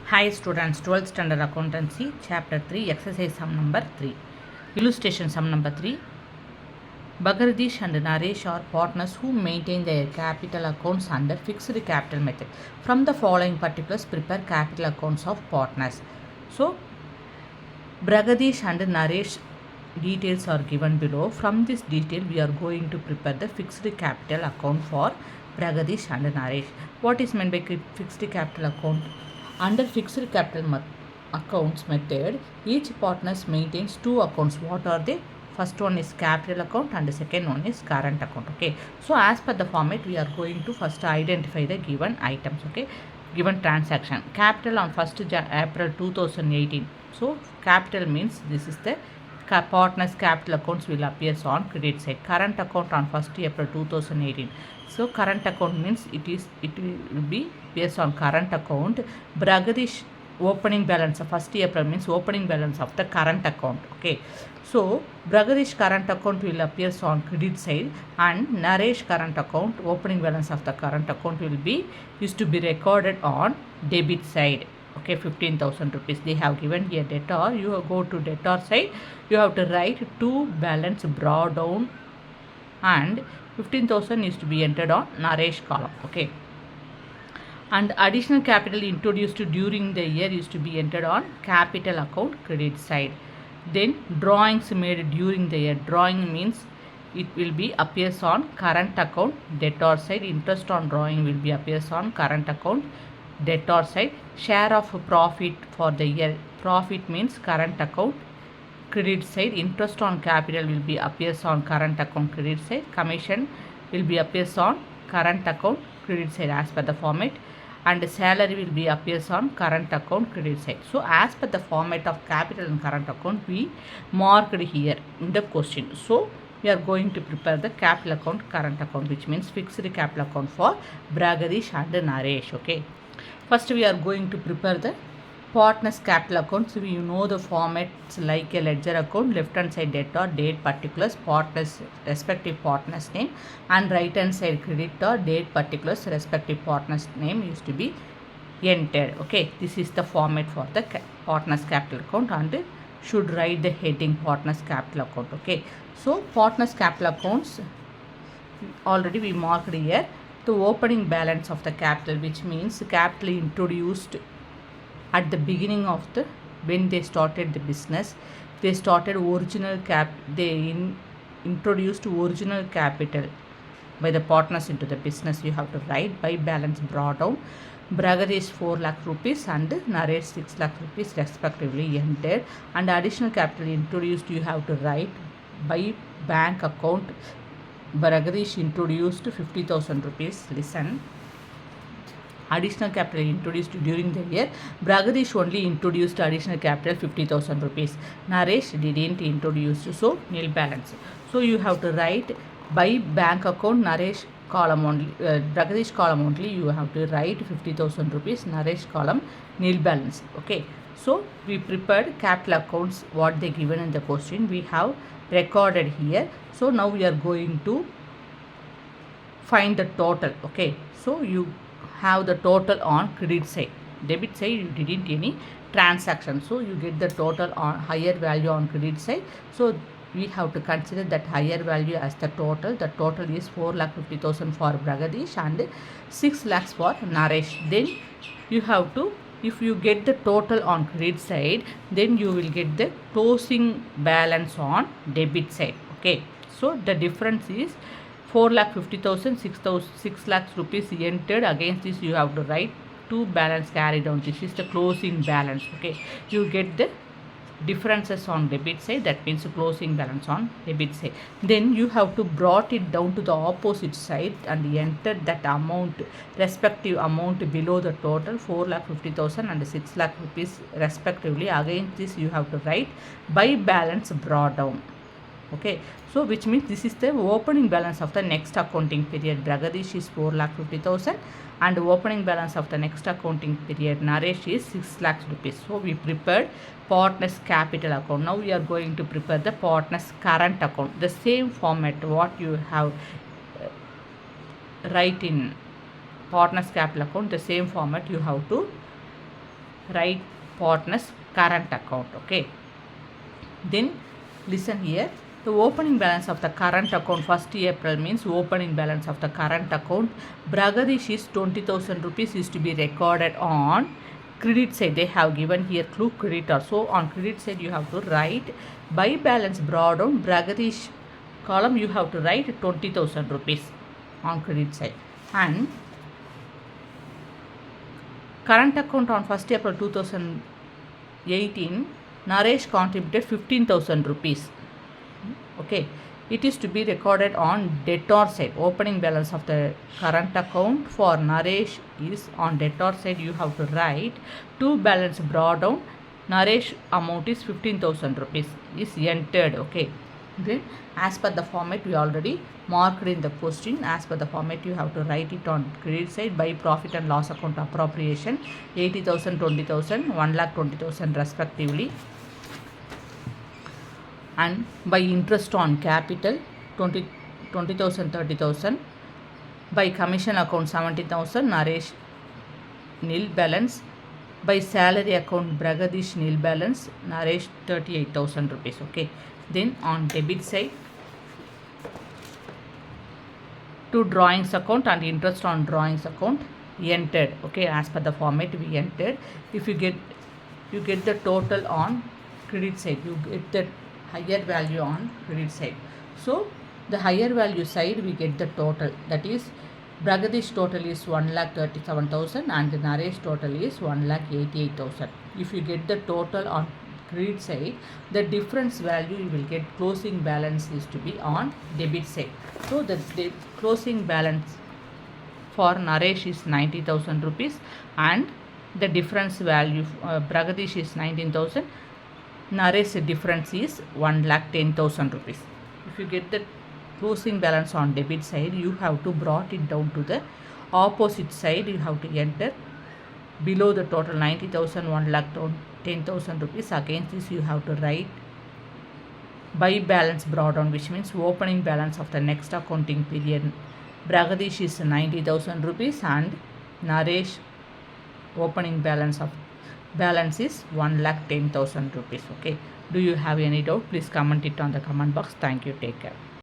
Hi students, 12th Standard Accountancy, Chapter 3, Exercise Sum number 3. Illustration Sum number 3. Bhagaradish and Naresh are partners who maintain their capital accounts under fixed capital method. From the following particulars, prepare capital accounts of partners. So, Bhagaradish and Naresh details are given below. From this detail, we are going to prepare the fixed capital account for Bhagaradish and Naresh. What is meant by fixed capital account? Under fixed capital accounts method, each partner maintains two accounts. What are they? First one is capital account and the second one is current account. Okay. So as per the format, we are going to first identify the given items. Okay. Given transaction. Capital on 1st April 2018. So capital means this is the partners capital accounts will appear on credit side. Current account on 1st April 2018. So current account means it will be based on current account. Bhagaradish opening balance of 1st April means opening balance of the current account. Okay. So Bhagaradish current account will appear on credit side and Naresh current account opening balance of the current account will be used to be recorded on debit side. Okay, 15,000 rupees. They have given here debtor. You go to debtor side. You have to write to balance brought down and 15,000 is to be entered on Naresh column. Okay. And additional capital introduced during the year is to be entered on capital account credit side. Then drawings made during the year. Drawing means it will be appears on current account debtor side. Interest on drawing will be appears on current account debtor side. Share of profit for the year. Profit means current account credit side. Interest on capital will be appears on current account credit side. Commission will be appears on current account credit side as per the format, and salary will be appears on current account credit side. So as per the format of capital and current account, we marked here in the question. So we are going to prepare the capital account current account, which means fixed capital account for Bhagaradish and Naresh. Okay. First we are going to prepare the partners capital account. So you know the formats like a ledger account, left hand side debtor, date particulars, partners respective partners name, and right hand side creditor, date particulars, respective partners name used to be entered. Okay, this is the format for the partners capital account, and should write the heading partners capital account. Okay, so partners capital accounts already we marked here the opening balance of the capital, which means capital introduced at the beginning of the when they started the business. They started original introduced original capital by the partners into the business. You have to write by balance brought down. Bhagaradish 4 lakh rupees and Naresh 6 lakh rupees respectively entered, and additional capital introduced you have to write by bank account. Bhagaradish introduced 50,000 rupees. Listen. Additional capital introduced during the year. Bhagaradish only introduced additional capital 50,000 rupees. Naresh didn't introduce, so nil balance. So you have to write by bank account Naresh column only, Bhagaradish column only you have to write 50,000 rupees. Naresh column nil balance. Okay. So we prepared capital accounts what they given in the question. We have recorded here. So now we are going to find the total. Okay. So you have the total on credit side. Debit side you didn't any transaction, so you get the total on higher value on credit side. So we have to consider that higher value as the total. The total is 4,50,000 for Bhagaradish and 6 lakhs for Naresh. Then you have to, if you get the total on credit side, then you will get the closing balance on debit side. Okay, so the difference is 4,50,000, 6 lakhs rupees entered. Against this you have to write two balance carried on. This is the closing balance. Okay, you get the differences on debit side, that means closing balance on debit side. Then you have to brought it down to the opposite side and enter that amount, respective amount below the total 4,50,000 and 6 lakh rupees respectively. Against this you have to write by balance brought down. Okay, so which means this is the opening balance of the next accounting period. Bhagaradish is 4,50,000 and opening balance of the next accounting period Naresh is 6 lakhs rupees. So we prepared partners capital account. Now we are going to prepare the partners current account. The same format what you have write in partners capital account, the same format you have to write partner's current account. Okay. Then listen here. The opening balance of the current account 1st April means opening balance of the current account. Bragadish is 20,000 rupees is to be recorded on credit side. They have given here clue creditor. So on credit side you have to write by balance brought down. Bragadish column you have to write 20,000 rupees on credit side. And current account on 1st April 2018, Naresh contributed 15,000 rupees. Okay, it is to be recorded on debtor side. Opening balance of the current account for Naresh is on debtor side. You have to write to balance brought down. Naresh amount is 15,000 rupees is entered. Okay. Then as per the format we already marked in the question. As per the format you have to write it on credit side by profit and loss account appropriation 80,000, 20,000, 1,20,000 respectively, and by interest on capital 20,000, 30,000, by commission account 70,000, Naresh nil balance, by salary account Bragadish nil balance, Naresh 38,000 rupees. Okay. Then on debit side to drawings account and interest on drawings account entered. Okay, as per the format we entered. If you get the total on credit side, you get the higher value on credit side. So the higher value side we get the total, that is Bragadish total is 1,37,000 and Naresh total is 1,88,000. If you get the total on credit side, the difference value you will get closing balance is to be on debit side. So the closing balance for Naresh is 90,000 rupees and the difference value Bragadish is 19,000. Naresh difference is 1,10,000 rupees. If you get the closing balance on debit side, you have to brought it down to the opposite side. You have to enter below the total 90,000, 1,10,000 rupees. Against this you have to write by balance brought down, which means opening balance of the next accounting period. Bragadish is 90,000 rupees and Naresh opening balance is 1,10,000 rupees. Okay. Do you have any doubt? Please comment it on the comment box. Thank you. Take care.